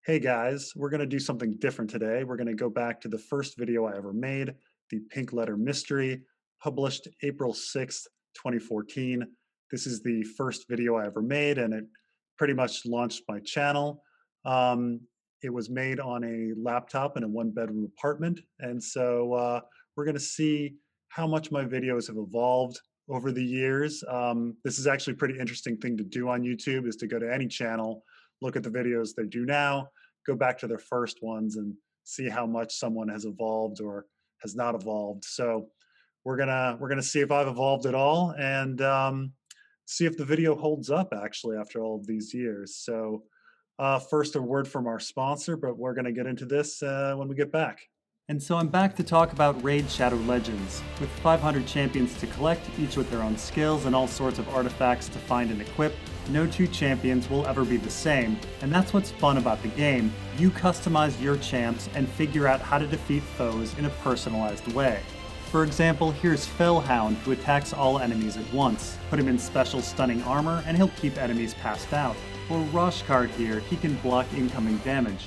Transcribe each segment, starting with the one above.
Hey guys, we're going to do something different today. We're going to go back to the first video I ever made, the Pink Letter Mystery, published April 6th, 2014. This is the first video I ever made, and it pretty much launched my channel. It was made on a laptop in a one-bedroom apartment, and so we're going to see how much my videos have evolved over the years. This is actually a pretty interesting thing to do on YouTube, is to go to any channel, look at the videos they do now, go back to their first ones and see how much someone has evolved or has not evolved. So we're gonna see if I've evolved at all, and see if the video holds up actually after all of these years. So first, a word from our sponsor, but we're gonna get into this when we get back. And so I'm back to talk about Raid Shadow Legends. With 500 champions to collect, each with their own skills and all sorts of artifacts to find and equip, no two champions will ever be the same, and that's what's fun about the game. You customize your champs and figure out how to defeat foes in a personalized way. For example, here's Fellhound, who attacks all enemies at once. Put him in special stunning armor and he'll keep enemies passed out. Or Roshkard here, he can block incoming damage.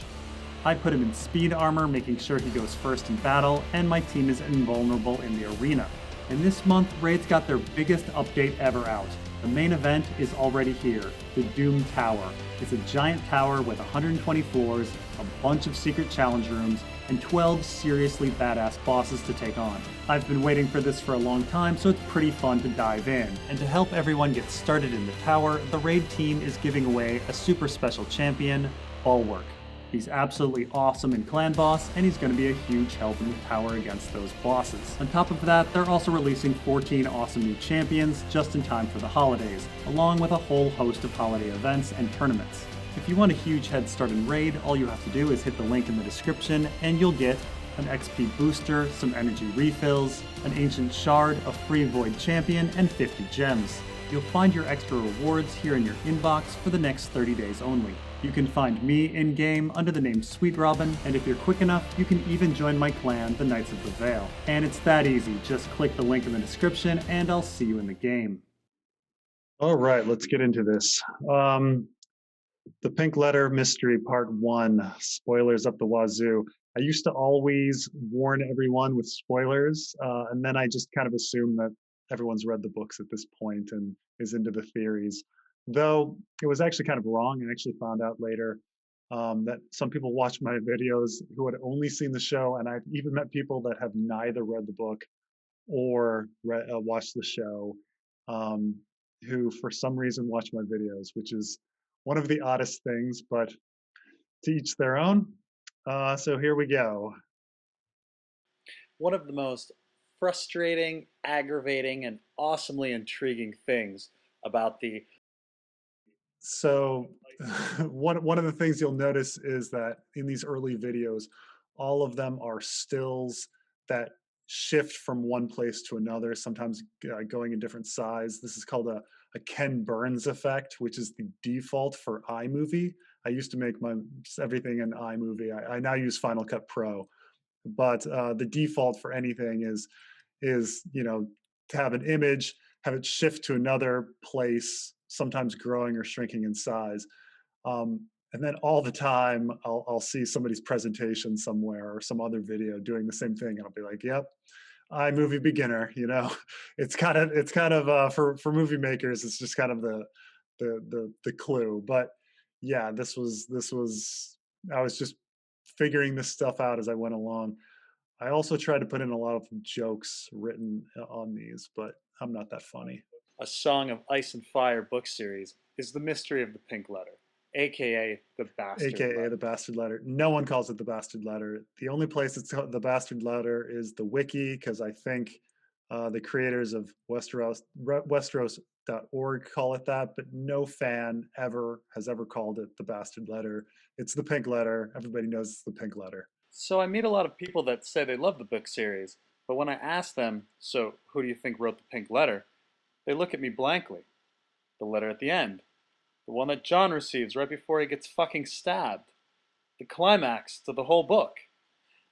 I put him in speed armor, making sure he goes first in battle, and my team is invulnerable in the arena. And this month, Raid's got their biggest update ever out. The main event is already here, the Doom Tower. It's a giant tower with 120 floors, a bunch of secret challenge rooms, and 12 seriously badass bosses to take on. I've been waiting for this for a long time, so it's pretty fun to dive in. And to help everyone get started in the tower, the Raid team is giving away a super special champion, Bulwark. He's absolutely awesome in Clan Boss, and he's going to be a huge help in the tower against those bosses. On top of that, they're also releasing 14 awesome new champions just in time for the holidays, along with a whole host of holiday events and tournaments. If you want a huge head start in Raid, all you have to do is hit the link in the description, and you'll get an XP booster, some energy refills, an ancient shard, a free Void champion, and 50 gems. You'll find your extra rewards here in your inbox for the next 30 days only. You can find me in-game under the name Sweet Robin, and if you're quick enough, you can even join my clan, the Knights of the Vale. And it's that easy, just click the link in the description and I'll see you in the game. All right, let's get into this. The Pink Letter Mystery Part 1, spoilers up the wazoo. I used to always warn everyone with spoilers, and then I just kind of assume that everyone's read the books at this point and is into the theories. Though it was actually kind of wrong. I actually found out later that some people watch my videos who had only seen the show, and I've even met people that have neither read the book or watched the show, who for some reason watch my videos, which is one of the oddest things, but to each their own. So here we go. One of the most frustrating, aggravating, and awesomely intriguing things about the So one of the things you'll notice is that in these early videos, all of them are stills that shift from one place to another, sometimes going in different size. This is called a Ken Burns effect, which is the default for iMovie. I used to make my everything in iMovie. I now use Final Cut Pro, but the default for anything is to have an image, have it shift to another place, sometimes growing or shrinking in size. And then all the time, I'll see somebody's presentation somewhere or some other video doing the same thing, and I'll be like, "Yep, iMovie beginner." It's kind of for movie makers. It's just kind of the clue. But yeah, this was I was just figuring this stuff out as I went along. I also tried to put in a lot of jokes written on these, but I'm not that funny. A Song of Ice and Fire book series is The Mystery of the Pink Letter, aka The Bastard AKA the Letter. Bastard Letter. No one calls it the Bastard Letter. The only place it's called the Bastard Letter is the wiki, because I think the creators of Westeros.org call it that, but no fan ever has ever called it the Bastard Letter. It's the Pink Letter. Everybody knows it's the Pink Letter. So I meet a lot of people that say they love the book series, but when I ask them, so who do you think wrote the Pink Letter? They look at me blankly. The letter at the end. The one that John receives right before he gets fucking stabbed. The climax to the whole book.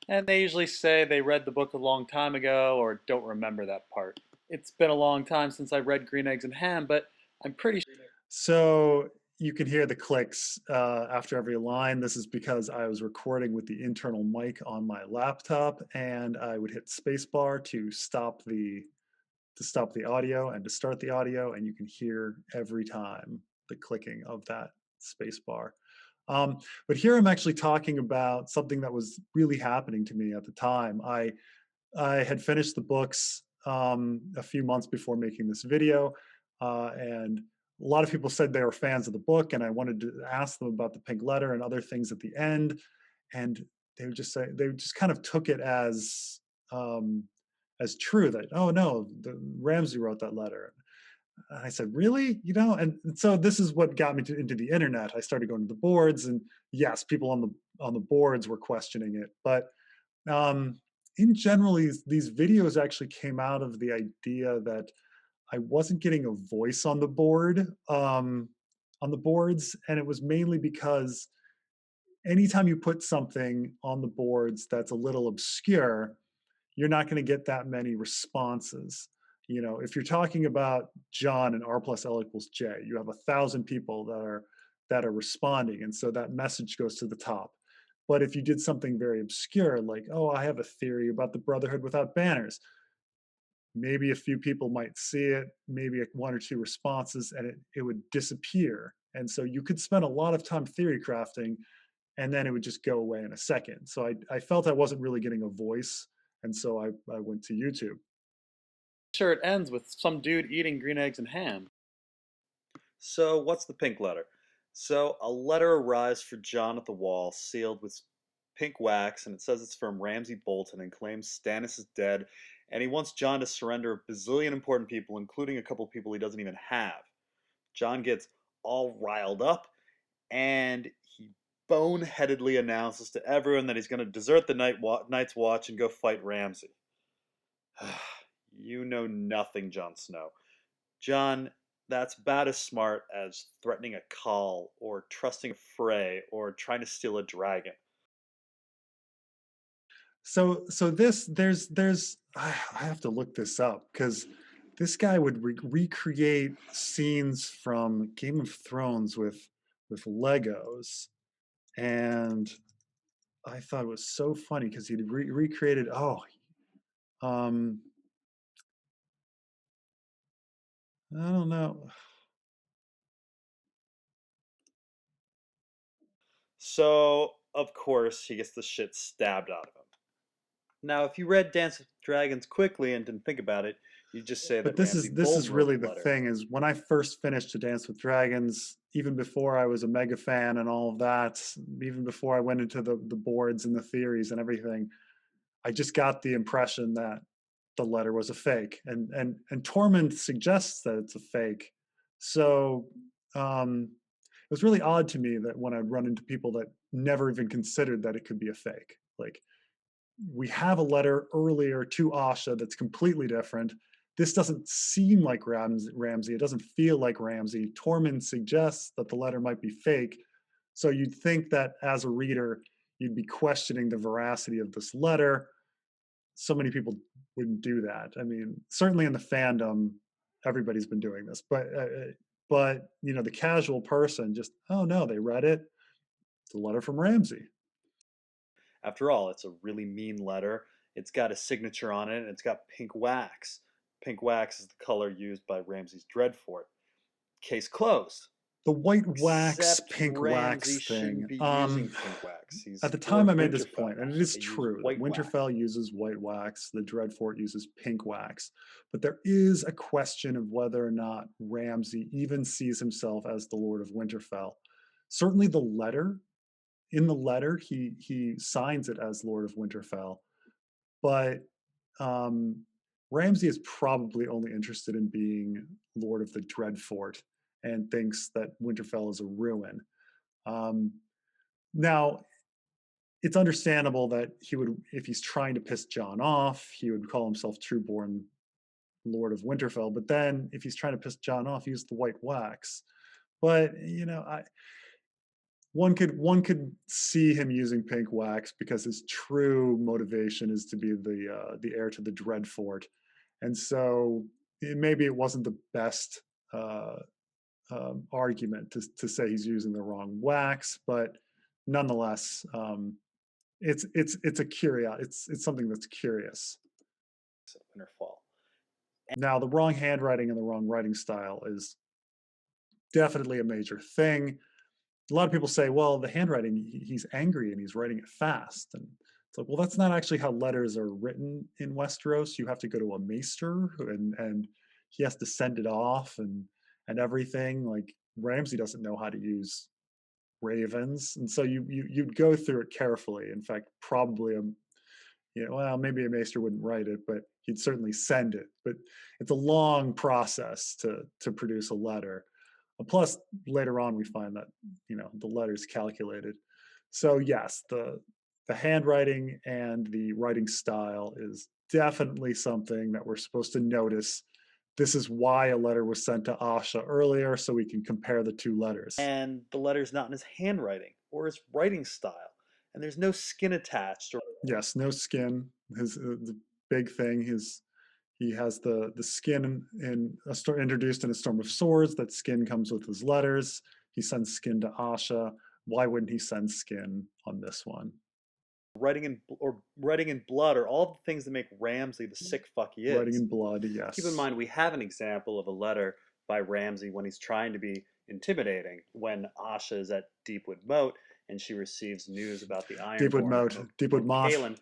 And they usually say they read the book a long time ago or don't remember that part. It's been a long time since I read Green Eggs and Ham, but I'm pretty sure. So you can hear the clicks after every line. This is because I was recording with the internal mic on my laptop, and I would hit spacebar to stop the audio and to start the audio, and you can hear every time the clicking of that spacebar. But here I'm actually talking about something that was really happening to me at the time. I had finished the books a few months before making this video, and a lot of people said they were fans of the book, and I wanted to ask them about the pink letter and other things at the end, and they would just say they just kind of took it as true that, oh no, Ramsay wrote that letter. And I said, really? And so this is what got me into the internet. I started going to the boards, and yes, people on the boards were questioning it, but um, in general, these videos actually came out of the idea that I wasn't getting a voice on the boards, and it was mainly because anytime you put something on the boards that's a little obscure, you're not going to get that many responses. If you're talking about John and R plus L equals J, you have 1,000 people that are responding, and so that message goes to the top. But if you did something very obscure, like, oh, I have a theory about the Brotherhood without banners, maybe a few people might see it, maybe one or two responses, and it would disappear. And so you could spend a lot of time theory crafting, and then it would just go away in a second. So I felt I wasn't really getting a voice, and so I went to YouTube. Sure, it ends with some dude eating green eggs and ham. So, what's the pink letter? So, a letter arrives for John at the wall, sealed with pink wax, and it says it's from Ramsay Bolton and claims Stannis is dead, and he wants John to surrender a bazillion important people, including a couple people he doesn't even have. John gets all riled up, and he boneheadedly announces to everyone that he's going to desert the Night's Watch and go fight Ramsay. You know nothing, Jon Snow. John, that's about as smart as threatening a call, or trusting a fray, or trying to steal a dragon. So this there's I have to look this up because this guy would recreate scenes from Game of Thrones with Legos, and I thought it was so funny because he'd recreated. Um, I don't know. So, of course, he gets the shit stabbed out of him. Now, if you read Dance with Dragons quickly and didn't think about it, you'd just say But that this Ramsay is this is Bolton wrote really the the letter. thing is when I first finished To Dance with Dragons, even before I was a mega fan and all of that, even before I went into the boards and the theories and everything, I just got the impression that the letter was a fake, and Tormund suggests that it's a fake. So it was really odd to me that when I'd run into people that never even considered that it could be a fake, like we have a letter earlier to Asha that's completely different. This doesn't seem like Ramsay. It doesn't feel like Ramsay. Tormund suggests that the letter might be fake. So you'd think that as a reader, you'd be questioning the veracity of this letter. So many people wouldn't do that. I mean, certainly in the fandom, everybody's been doing this, but the casual person just, oh no, they read it. It's a letter from Ramsay. After all, it's a really mean letter. It's got a signature on it, and it's got pink wax. Pink wax is the color used by Ramsay's Dreadfort. Case closed. The white wax, Except pink Ramsay wax shouldn't thing. be using pink wax. At He's the time Lord I made this Winterfell. point, and it is They use true that white wax. Winterfell uses white wax, the Dreadfort uses pink wax, but there is a question of whether or not Ramsay even sees himself as the Lord of Winterfell. Certainly in the letter, he signs it as Lord of Winterfell, but um, Ramsay is probably only interested in being Lord of the Dreadfort and thinks that Winterfell is a ruin. Um, Now, it's understandable that he would, if he's trying to piss John off, he would call himself Trueborn Lord of Winterfell. But then, if he's trying to piss John off, use the white wax. But one could see him using pink wax because his true motivation is to be the heir to the Dreadfort, and so maybe it wasn't the best argument to say he's using the wrong wax, but nonetheless, it's a it's something that's curious. Winter fall. Now, the wrong handwriting and the wrong writing style is definitely a major thing. A lot of people say, well, the handwriting, he's angry and he's writing it fast. And it's like, well, that's not actually how letters are written in Westeros. You have to go to a maester and he has to send it off and everything. Like Ramsay doesn't know how to use ravens. And so you'd go through it carefully. In fact, probably well, maybe a maester wouldn't write it, but he'd certainly send it. But it's a long process to produce a letter. Plus, later on, we find that the letter's calculated. So yes, the handwriting and the writing style is definitely something that we're supposed to notice. This is why a letter was sent to Asha earlier, so we can compare the two letters. And the letter's not in his handwriting or his writing style. And there's no skin attached. Yes, no skin. The big thing is he has the skin introduced in a Storm of Swords. That skin comes with his letters. He sends skin to Asha. Why wouldn't he send skin on this one? Writing in blood are all the things that make Ramsay the sick fuck he is. Writing in blood, yes. Keep in mind, we have an example of a letter by Ramsay when he's trying to be intimidating. When Asha is at Deepwood Moat and she receives news about the Ironborn. Deepwood Moat. Kaelin,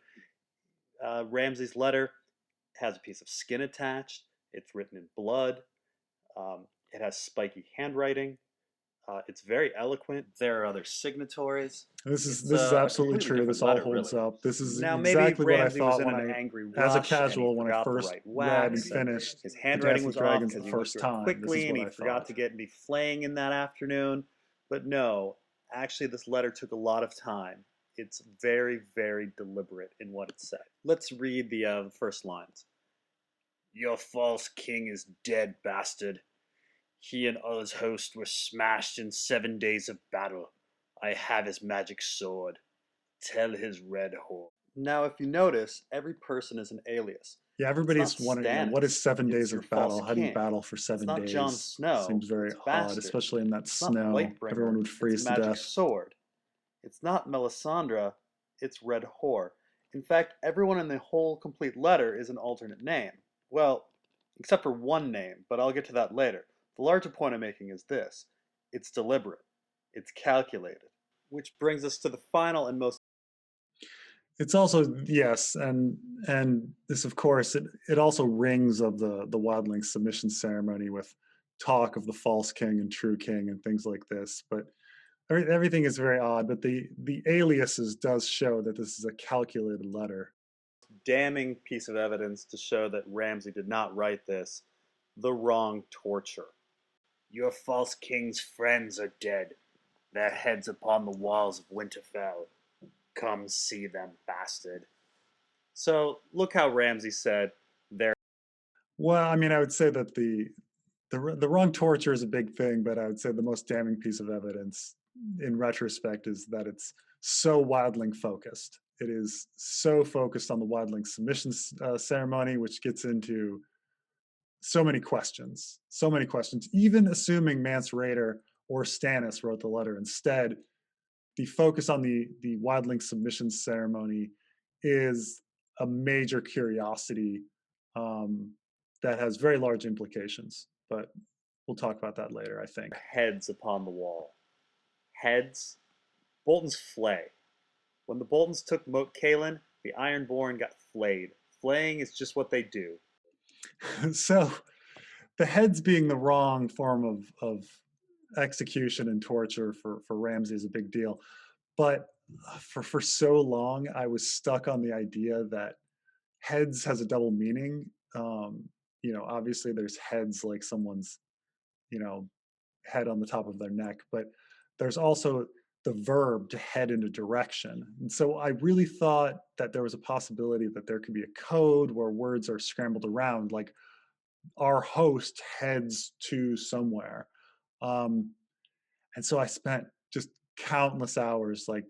Ramsay's letter has a piece of skin attached. It's written in blood. It has spiky handwriting. It's very eloquent. There are other signatories. This is absolutely true. This all holds up. This is now, exactly what I thought when as a casual, when I first read and finished his handwriting was off because the first time quickly, and he forgot to get any flaying in that afternoon. But no, actually, this letter took a lot of time. It's very, very deliberate in what it said. Let's read the first lines. Your false king is dead, bastard. He and all his host were smashed in 7 days of battle. I have his magic sword. Tell his red whore. Now, if you notice, every person is an alias. Yeah, everybody's wondering, what is 7 days of battle? How do you battle for 7 days? It's not Jon Snow. Seems very odd, especially in that snow. Everyone would freeze to death. Sword. It's not Melisandre. It's Red Whore. In fact, everyone in the whole complete letter is an alternate name. Well, except for one name, but I'll get to that later. The larger point I'm making is this. It's deliberate. It's calculated. Which brings us to the final and most... It's also, yes, and this, of course, it also rings of the Wildling submission ceremony with talk of the false king and true king and things like this. But everything is very odd, but the aliases does show that this is a calculated letter. Damning piece of evidence to show that Ramsay did not write this. The wrong torture. Your false king's friends are dead, their heads upon the walls of Winterfell. Come see them, bastard. So, look how Ramsay said there. Well, I mean, I would say that the wrong torture is a big thing, but I would say the most damning piece of evidence in retrospect is that it's so Wildling focused. It is so focused on the Wildling submission ceremony, which gets into so many questions, even assuming Mance Rayder or Stannis wrote the letter instead. The focus on the Wildling submission ceremony is a major curiosity that has very large implications, but we'll talk about that later, I think. Heads upon the wall. Heads? Boltons flay. When the Boltons took Moat Cailin, the Ironborn got flayed. Flaying is just what they do. So the heads being the wrong form of execution and torture for Ramsay is a big deal. But for so long, I was stuck on the idea that heads has a double meaning. Obviously there's heads like someone's, head on the top of their neck, but there's also the verb to head in a direction. And so I really thought that there was a possibility that there could be a code where words are scrambled around, like our host heads to somewhere. And so I spent just countless hours like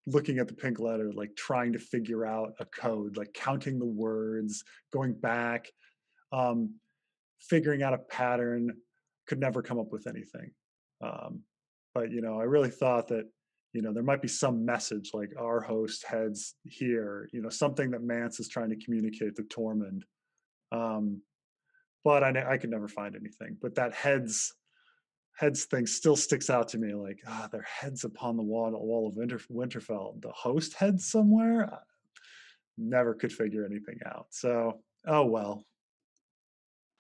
looking at the pink letter, like trying to figure out a code, like counting the words, going back, figuring out a pattern, could never come up with anything. Um, but I really thought that there might be some message like our host heads here, something that Mance is trying to communicate to Tormund. Um, but I could never find anything. But that heads thing still sticks out to me. Like, their heads upon the wall of Winterfell. The host heads somewhere. I never could figure anything out. So, oh well.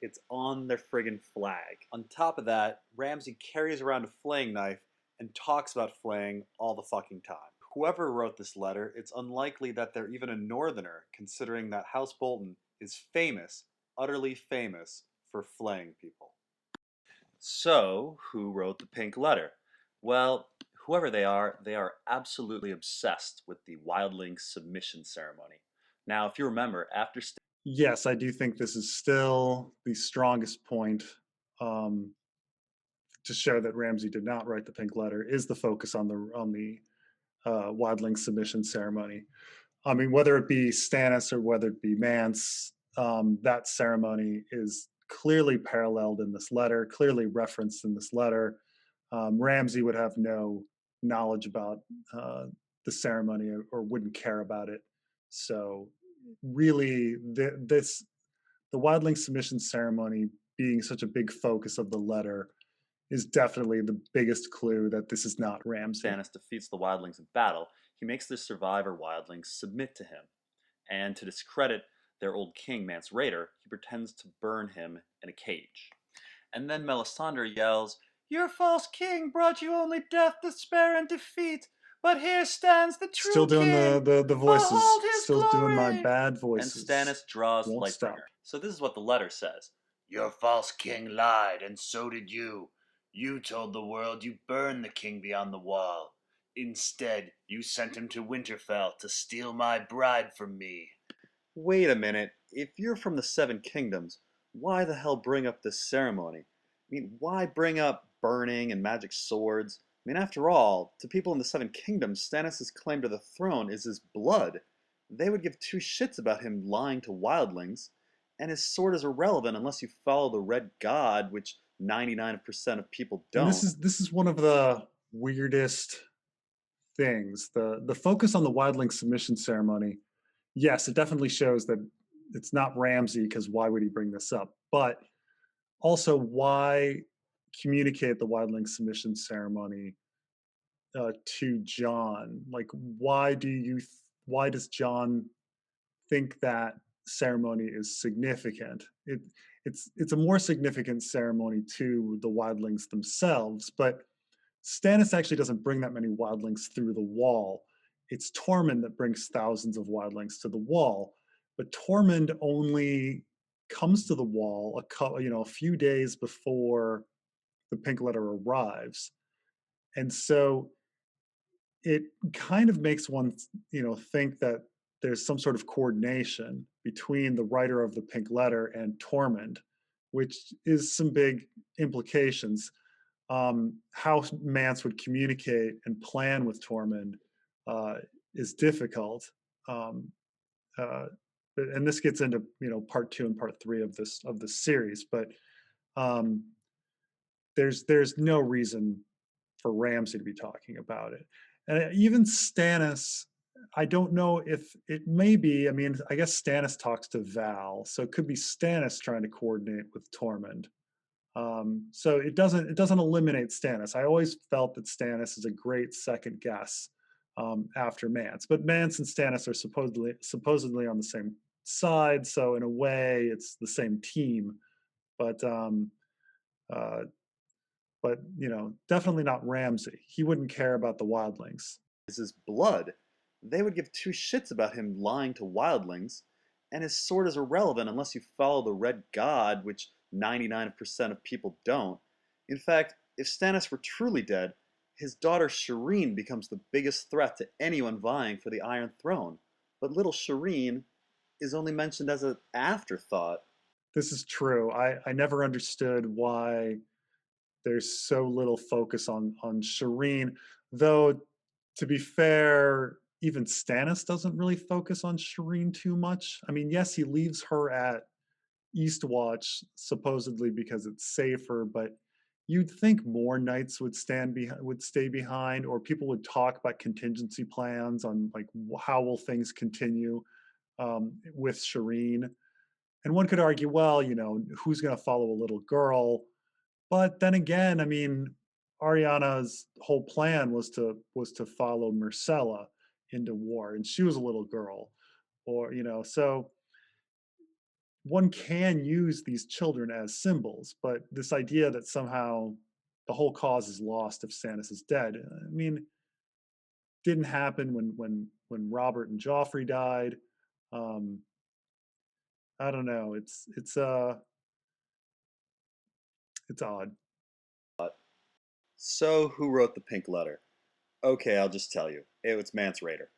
It's on their friggin' flag. On top of that, Ramsay carries around a flaying knife and talks about flaying all the fucking time. Whoever wrote this letter, it's unlikely that they're even a northerner, considering that House Bolton is famous, utterly famous, for flaying people. So, who wrote the pink letter? Well, whoever they are absolutely obsessed with the wildling submission ceremony. Now, if you remember, after Yes, I do think this is still the strongest point um, to show that Ramsay did not write the pink letter is the focus on the Wildling submission ceremony. I mean, whether it be Stannis or whether it be Mance, that ceremony is clearly paralleled in this letter, clearly referenced in this letter. Ramsay would have no knowledge about the ceremony or wouldn't care about it. So, really, the Wildling submission ceremony being such a big focus of the letter is definitely the biggest clue that this is not Ramsay. Stannis defeats the wildlings in battle, he makes the survivor wildlings submit to him. And to discredit their old king, Mance Rayder, he pretends to burn him in a cage. And then Melisandre yells, "Your false king brought you only death, despair, and defeat. But here stands the true Still doing king. the voices. Behold his Still glory." doing my bad And voices. Stannis draws Won't Lightbringer. stop. So this is what the letter says. Your false king lied, and so did you. You told the world you burned the king beyond the wall. Instead, you sent him to Winterfell to steal my bride from me. Wait a minute, if you're from the Seven Kingdoms, why the hell bring up this ceremony? I mean, why bring up burning and magic swords? I mean, after all, to people in the Seven Kingdoms, Stannis' claim to the throne is his blood. They would give two shits about him lying to wildlings, and his sword is irrelevant unless you follow the Red God, which 99% of people And don't. this is one of the weirdest things. The focus on the Wildling submission ceremony. Yes, it definitely shows that it's not Ramsay, because why would he bring this up? But also, why communicate the Wildling submission ceremony to John? Like, why does John think that ceremony is significant? It's a more significant ceremony to the wildlings themselves, but Stannis actually doesn't bring that many wildlings through the wall. It's Tormund that brings thousands of wildlings to the wall, but Tormund only comes to the wall a few days before the pink letter arrives. And so it kind of makes one think that there's some sort of coordination between the writer of the pink letter and Tormund, which is some big implications. How Mance would communicate and plan with Tormund is difficult. Um, and this gets into part 2 and part 3 of this series, but um, there's no reason for Ramsay to be talking about it. And even Stannis, I don't know if it may be. I mean, I guess Stannis talks to Val, so it could be Stannis trying to coordinate with Tormund. So it doesn't eliminate Stannis. I always felt that Stannis is a great second guess after Mance, but Mance and Stannis are supposedly on the same side, so in a way, it's the same team. But uh, definitely not Ramsay. He wouldn't care about the wildlings. Is his blood. They would give two shits about him lying to wildlings, and his sword is irrelevant unless you follow the Red God, which 99% of people don't. In fact, if Stannis were truly dead, his daughter Shireen becomes the biggest threat to anyone vying for the Iron Throne. But little Shireen is only mentioned as an afterthought. This is true. I never understood why there's so little focus on Shireen, though. To be fair, even Stannis doesn't really focus on Shireen too much. I mean, yes, he leaves her at Eastwatch supposedly because it's safer, but you'd think more knights would stay behind, or people would talk about contingency plans on like how will things continue with Shireen. And one could argue, well, who's going to follow a little girl? But then again, I mean, Ariana's whole plan was to follow Myrcella into war, and she was a little girl, or so one can use these children as symbols. But this idea that somehow the whole cause is lost if Stannis is dead, I mean, didn't happen when Robert and Joffrey died. Um, I don't know. It's odd. So, who wrote the pink letter? Okay, I'll just tell you. It was Mance Rayder.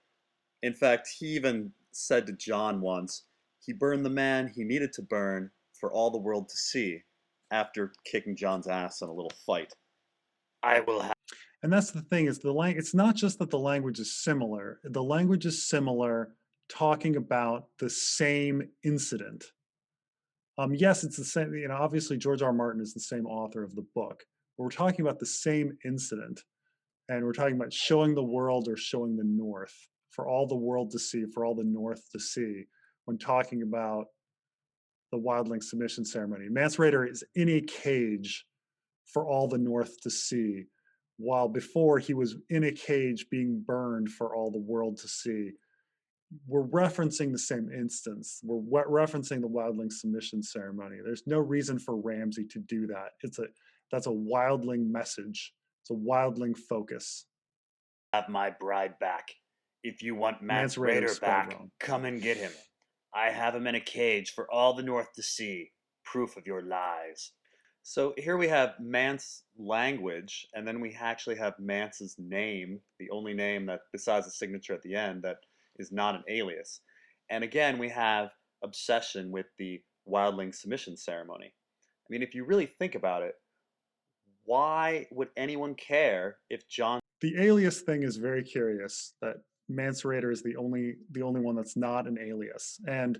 In fact, he even said to John once, he burned the man he needed to burn for all the world to see after kicking John's ass in a little fight. I will have. And that's the thing, is it's not just that the language is similar. The language is similar, talking about the same incident. Yes, it's the same. Obviously George R.R. Martin is the same author of the book. But we're talking about the same incident, and we're talking about showing the world or showing the North, for all the world to see, for all the North to see, when talking about the Wildling submission ceremony. Mance Rayder is in a cage for all the North to see, while before he was in a cage being burned for all the world to see. We're referencing the same instance. We're referencing the Wildling submission ceremony. There's no reason for Ramsay to do that. That's a Wildling message. It's a Wildling focus. Have my bride back. If you want Mance Mance Rayder Rayder spelled back, wrong. come and get him. I have him in a cage for all the North to see. Proof of your lies. So here we have Mance language, and then we actually have Mance's name, the only name that, besides the signature at the end, that is not an alias. And again, we have obsession with the Wildling submission ceremony. I mean, if you really think about it, why would anyone care if John... The alias thing is very curious, that Mance Rayder is the only one that's not an alias. And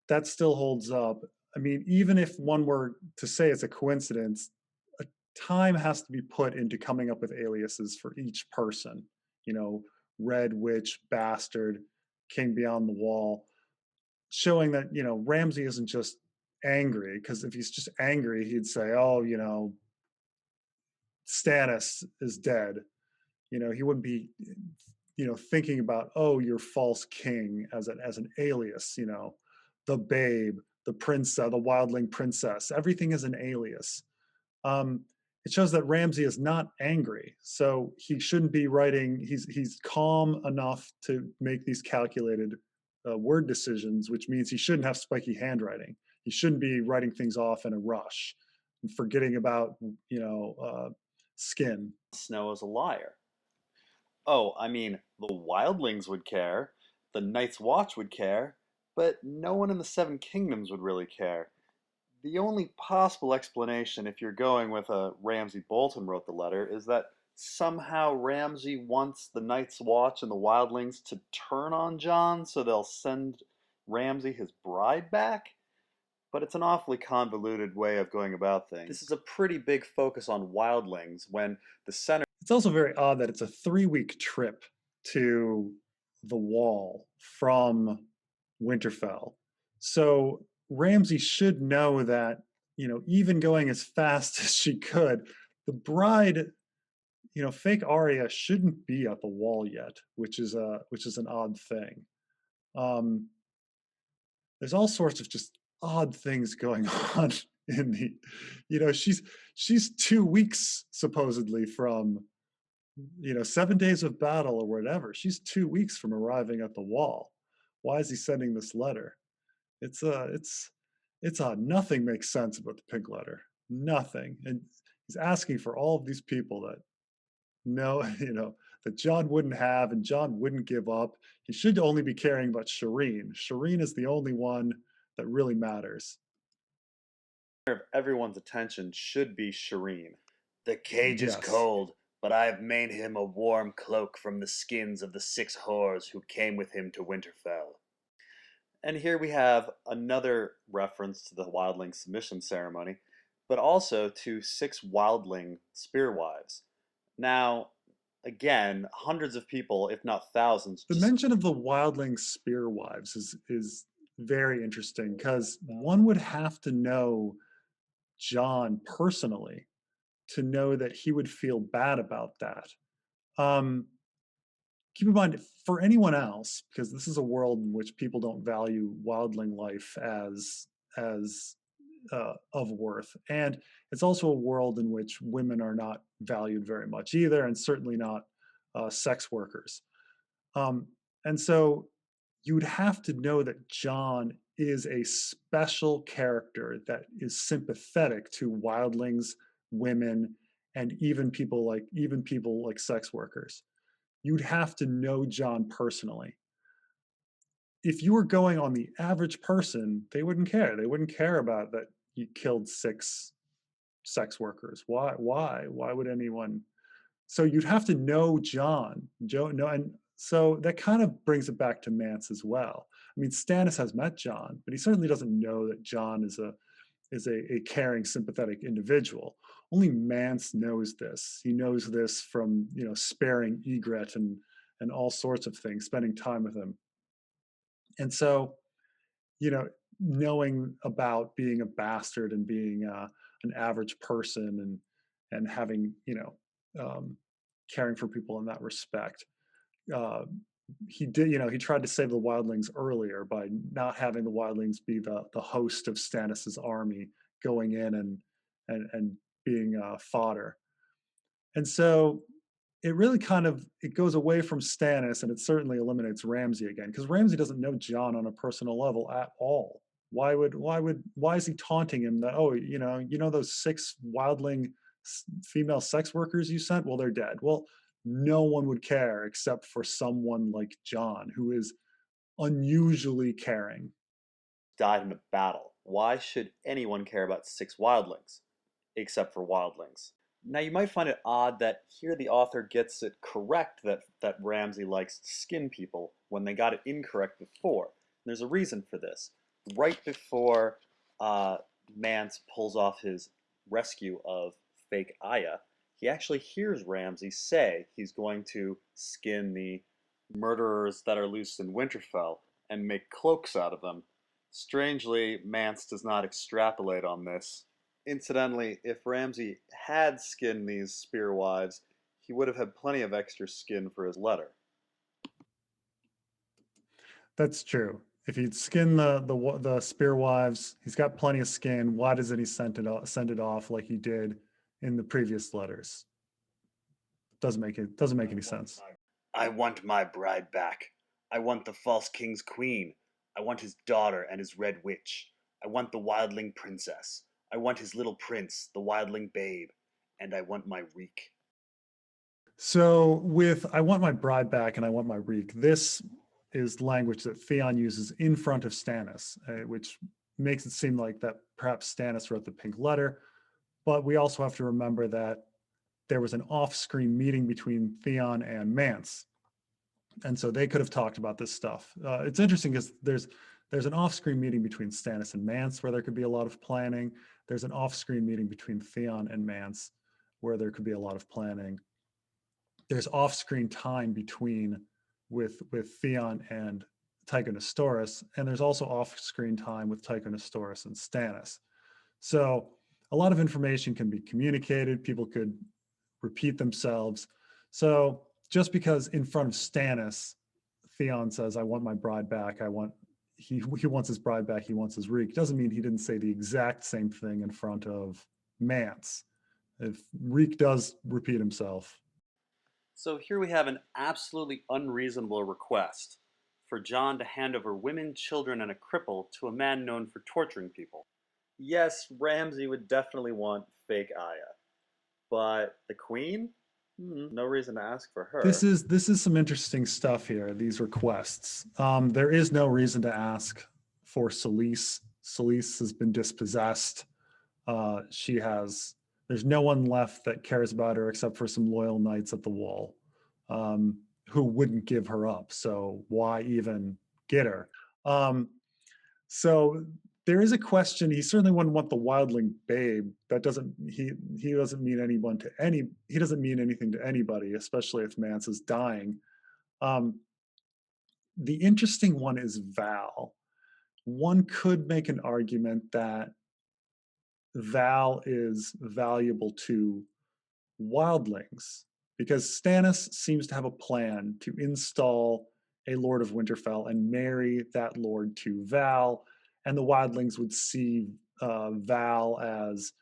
that still holds up. I mean, even if one were to say it's a coincidence, a time has to be put into coming up with aliases for each person. Red Witch, Bastard, King Beyond the Wall, showing that, Ramsay isn't just angry, because if he's just angry, he'd say, oh, Stannis is dead. He wouldn't be, thinking about, oh, your false king as an alias, the babe, the princess, the wildling princess. Everything is an alias. It shows that Ramsay is not angry, so he shouldn't be writing. He's calm enough to make these calculated word decisions, which means he shouldn't have spiky handwriting. He shouldn't be writing things off in a rush and forgetting about skin. Snow is a liar. Oh, I mean, the wildlings would care, the Night's Watch would care, but no one in the Seven Kingdoms would really care. The only possible explanation, if you're going with a Ramsay Bolton wrote the letter, is that somehow Ramsay wants the Night's Watch and the wildlings to turn on John, so they'll send Ramsay his bride back? But it's an awfully convoluted way of going about things. This is a pretty big focus on wildlings when the center... It's also very odd that it's a 3-week trip to the Wall from Winterfell. So Ramsay should know that, even going as fast as she could, the bride, fake Arya shouldn't be at the Wall yet, which is an odd thing. There's all sorts of just odd things going on in the, she's 2 weeks supposedly from, 7 days of battle or whatever. She's 2 weeks from arriving at the Wall. Why is he sending this letter? It's odd. Nothing makes sense about the pink letter. Nothing. And he's asking for all of these people that that John wouldn't have and John wouldn't give up. He should only be caring about Shireen. Shireen is the only one that really matters. Of everyone's attention should be Shireen. The cage is Yes. cold, but I have made him a warm cloak from the skins of the 6 whores who came with him to Winterfell. And here we have another reference to the Wildling submission ceremony. but also to 6 wildling spearwives. Now, again, hundreds of people, if not thousands, The just mention of the wildling spear wives is very interesting because one would have to know John personally to know that he would feel bad about that. Um, Keep in mind, for anyone else, because this is a world in which people don't value wildling life as of worth, and it's also a world in which women are not valued very much either, and certainly not sex workers. Um, and so you would have to know that John is a special character that is sympathetic to wildlings, women, and even people like sex workers. You'd have to know John personally. If you were going on the average person, they wouldn't care. They wouldn't care about that you killed 6 sex workers. Why? Why? Why would anyone? So you'd have to know John. Joe, no, and so that kind of brings it back to Mance as well. I mean, Stannis has met John, but he certainly doesn't know that John is a caring, sympathetic individual. Only Mance knows this. He knows this from sparing Egret and all sorts of things, spending time with him. And so, you know, knowing about being a bastard and being an average person and having caring for people in that respect. Uh, he did, he tried to save the wildlings earlier by not having the wildlings be the host of Stannis's army going in and being fodder. And so it really it goes away from Stannis and it certainly eliminates Ramsay again because Ramsay doesn't know John on a personal level at all. Why is he taunting him that, oh, those 6 wildling female sex workers you sent? Well, they're dead. Well, no one would care except for someone like John, who is unusually caring. died in a battle. Why should anyone care about 6 wildlings? Except for wildlings. Now, you might find it odd that here the author gets it correct that Ramsay likes to skin people when they got it incorrect before. There's a reason for this. Right before Mance pulls off his rescue of fake Aya, he actually hears Ramsay say he's going to skin the murderers that are loose in Winterfell and make cloaks out of them. Strangely, Mance does not extrapolate on this. Incidentally, if Ramsay had skinned these spearwives, he would have had plenty of extra skin for his letter. That's true. If he'd skinned the spear wives, he's got plenty of skin. Why doesn't he send it off like he did in the previous letters? Doesn't make any sense. I want my bride back. I want the false king's queen. I want his daughter and his red witch. I want the wildling princess. I want his little prince, the wildling babe. And I want my reek. So with I want my bride back and I want my reek, this is language that Theon uses in front of Stannis, which makes it seem like that perhaps Stannis wrote the pink letter. But we also have to remember that there was an off-screen meeting between Theon and Mance, and so they could have talked about this stuff. It's interesting because there's an off-screen meeting between Stannis and Mance where there could be a lot of planning. There's an off-screen meeting between Theon and Mance where there could be a lot of planning. There's off-screen time between with Theon and Tychonosaurus, and there's also off-screen time with Tychonosaurus and Stannis. So a lot of information can be communicated. People could repeat themselves. So just because in front of Stannis, Theon says, "I want my bride back. He wants his bride back. He wants his reek," doesn't mean he didn't say the exact same thing in front of Mance. If Reek does repeat himself. So here we have an absolutely unreasonable request for John to hand over women, children, and a cripple to a man known for torturing people. Yes, Ramsay would definitely want fake Aya, but the queen? No reason to ask for her. This is some interesting stuff here. These requests. There is no reason to ask for Selyse. Selyse has been dispossessed. There's no one left that cares about her except for some loyal knights at the wall, who wouldn't give her up. So why even get her? So there is a question. He certainly wouldn't want the wildling babe. That doesn't he doesn't mean anyone to any. He doesn't mean anything to anybody, especially if Mance is dying. Um, the interesting one is Val. One could make an argument that Val is valuable to wildlings because Stannis seems to have a plan to install a Lord of Winterfell and marry that lord to Val, and the wildlings would see Val as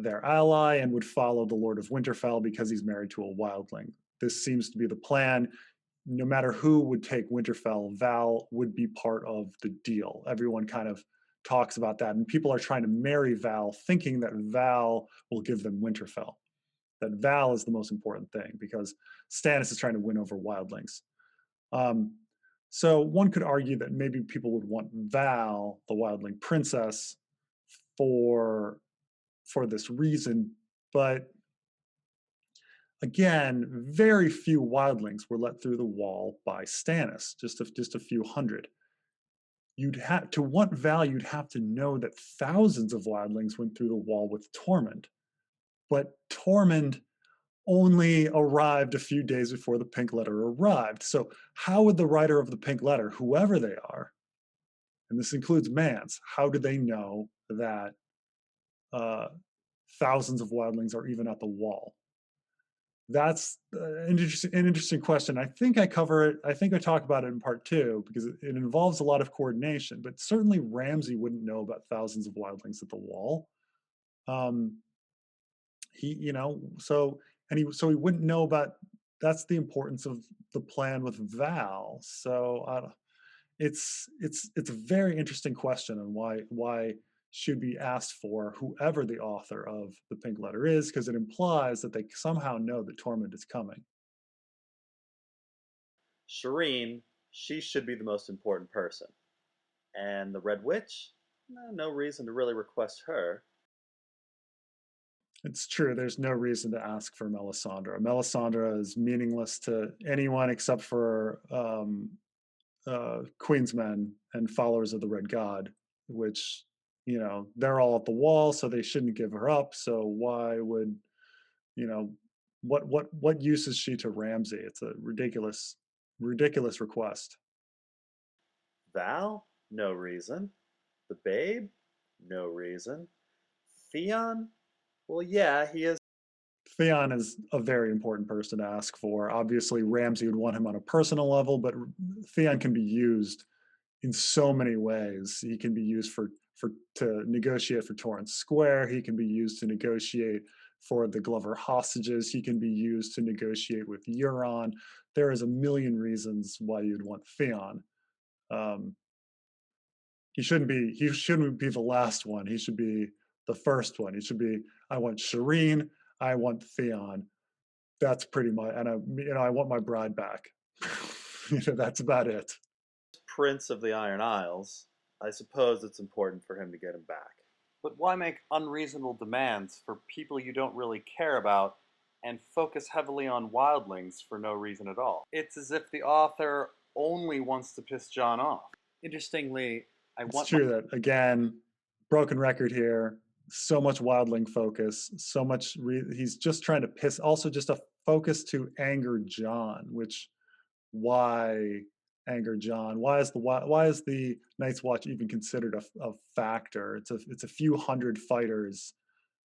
their ally and would follow the Lord of Winterfell because he's married to a wildling. This seems to be the plan. No matter who would take Winterfell, Val would be part of the deal. Everyone kind of talks about that, and people are trying to marry Val, thinking that Val will give them Winterfell. That Val is the most important thing because Stannis is trying to win over wildlings. So one could argue that maybe people would want Val, the wildling princess, for this reason, but again, very few wildlings were let through the wall by Stannis, just a few hundred. You'd have to want Val, you'd have to know that thousands of wildlings went through the wall with Tormund. But Tormund only arrived a few days before the Pink Letter arrived. So how would the writer of the Pink Letter, whoever they are, and this includes Mance, how do they know that thousands of wildlings are even at the wall? That's an interesting question. I think I cover it. I think I talk about it in part 2 because it involves a lot of coordination. But certainly Ramsay wouldn't know about thousands of wildlings at the wall. So he wouldn't know about. That's the importance of the plan with Val. So it's a very interesting question on why should be asked for whoever the author of the Pink Letter is, because it implies that they somehow know that Tormund is coming. Shireen, she should be the most important person. And the Red Witch? No reason to really request her. It's true. There's no reason to ask for Melisandre. Melisandre is meaningless to anyone except for Queensmen and followers of the Red God, which, they're all at the wall, so they shouldn't give her up. So why would, what use is she to Ramsay? It's a ridiculous request. Val? No reason. The Babe? No reason. Theon? Well, yeah, he is. Theon is a very important person to ask for. Obviously, Ramsay would want him on a personal level, but Theon can be used in so many ways. He can be used to negotiate for Torrance Square. He can be used to negotiate for the Glover hostages. He can be used to negotiate with Euron. There is a million reasons why you'd want Theon. He shouldn't be the last one. He should be the first one. He should be, I want Shireen, I want Theon. That's pretty much, and I want my bride back. That's about it. Prince of the Iron Isles. I suppose it's important for him to get him back. But why make unreasonable demands for people you don't really care about and focus heavily on wildlings for no reason at all? It's as if the author only wants to piss Jon off. Interestingly, It's true that, again, broken record here, so much wildling focus, so much, he's just trying to piss, also just a focus to anger Jon, which, why anger Jon? Why is the Night's Watch even considered a factor? It's a few hundred fighters,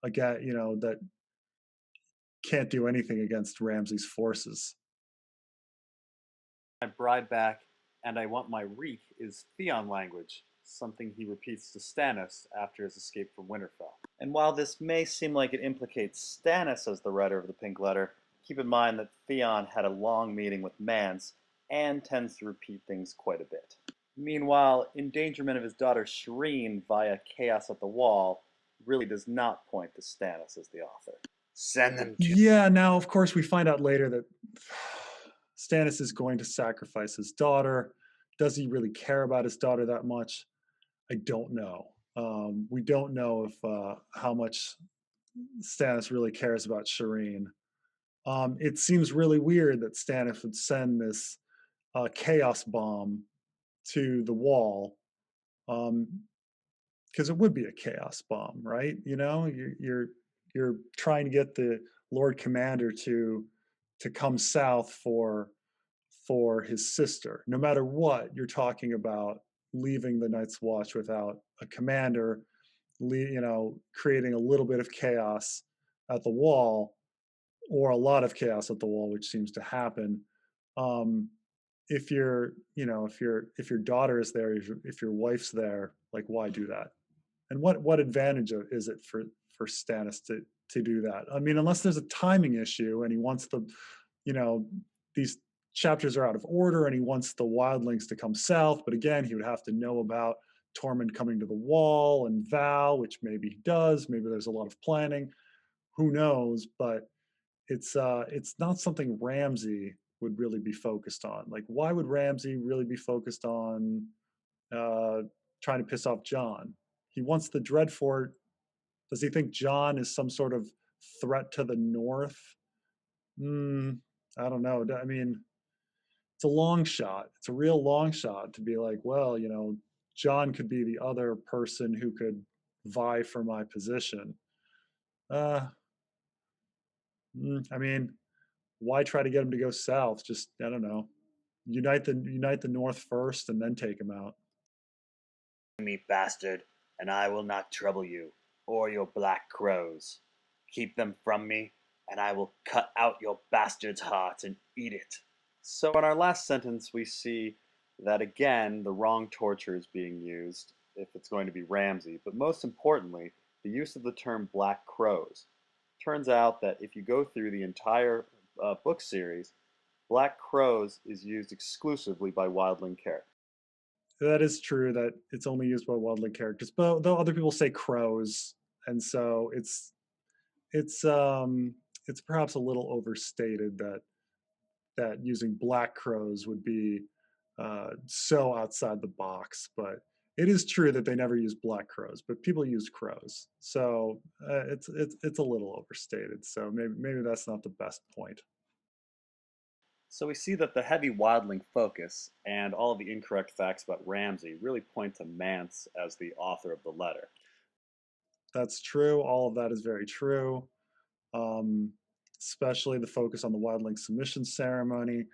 again, that can't do anything against Ramsay's forces. My bride back and I want my wreath is Theon language, something he repeats to Stannis after his escape from Winterfell. And while this may seem like it implicates Stannis as the writer of the Pink Letter, keep in mind that Theon had a long meeting with Mance and tends to repeat things quite a bit. Meanwhile, endangerment of his daughter Shireen via chaos at the wall really does not point to Stannis as the author. Send them to... Yeah, now, of course, we find out later that Stannis is going to sacrifice his daughter. Does he really care about his daughter that much? I don't know. We don't know if how much Stannis really cares about Shireen. It seems really weird that Stannis would send this chaos bomb to the wall. because it would be a chaos bomb, right? You know, you're trying to get the Lord Commander to come south for his sister. No matter what, you're talking about leaving the Night's Watch without a commander, you know, creating a little bit of chaos at the wall, or a lot of chaos at the wall, which seems to happen. Um, if you're, you know, if your daughter is there, if your wife's there, like why do that? And what advantage is it for Stannis to do that? I mean, unless there's a timing issue and he wants the, you know, these chapters are out of order and he wants the wildlings to come south, but again, he would have to know about Tormund coming to the wall and Val, which maybe he does. Maybe there's a lot of planning. Who knows? But it's not something Ramsay would really be focused on. Like, why would Ramsay really be focused on uh, trying to piss off John? He wants the Dreadfort. Does he think John is some sort of threat to the north? I don't know. I mean, it's a long shot. It's a real long shot to be like, well, you know, John could be the other person who could vie for my position. Uh, I mean, why try to get him to go south? Just I don't know. Unite the North first, and then take him out. Me, bastard, and I will not trouble you, or your black crows. Keep them from me, and I will cut out your bastard's heart and eat it. So in our last sentence, we see that again, the wrong torture is being used if it's going to be Ramsay, but most importantly, the use of the term black crows. Turns out that if you go through the entire book series, black crows is used exclusively by wildling characters. That is true that it's only used by wildling characters, but though other people say crows, and so it's perhaps a little overstated that using black crows would be so outside the box. But it is true that they never use black crows, but people use crows, so it's a little overstated. So maybe that's not the best point. So we see that the heavy wildling focus and all of the incorrect facts about Ramsay really point to Mance as the author of the letter. That's true. All of that is very true. Um, Especially the focus on the wildling submission ceremony.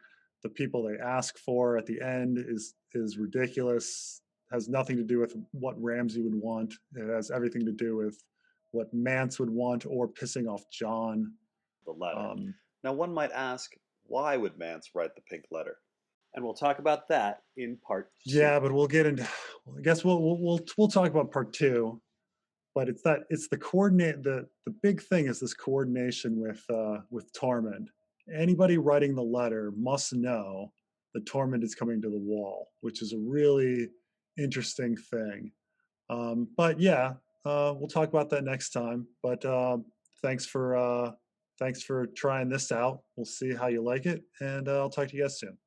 The people they ask for at the end is ridiculous. Has nothing to do with what Ramsay would want. It has everything to do with what Mance would want or pissing off John. The letter. Um, Now one might ask, why would Mance write the pink letter? And we'll talk about that in part 2. yeah, but we'll get into. I guess we'll talk about part 2. But it's the coordinate. The big thing is this coordination with Tormund. Anybody writing the letter must know that Tormund is coming to the wall, which is a really interesting thing. But yeah, we'll talk about that next time. But thanks for thanks for trying this out. We'll see how you like it, and I'll talk to you guys soon.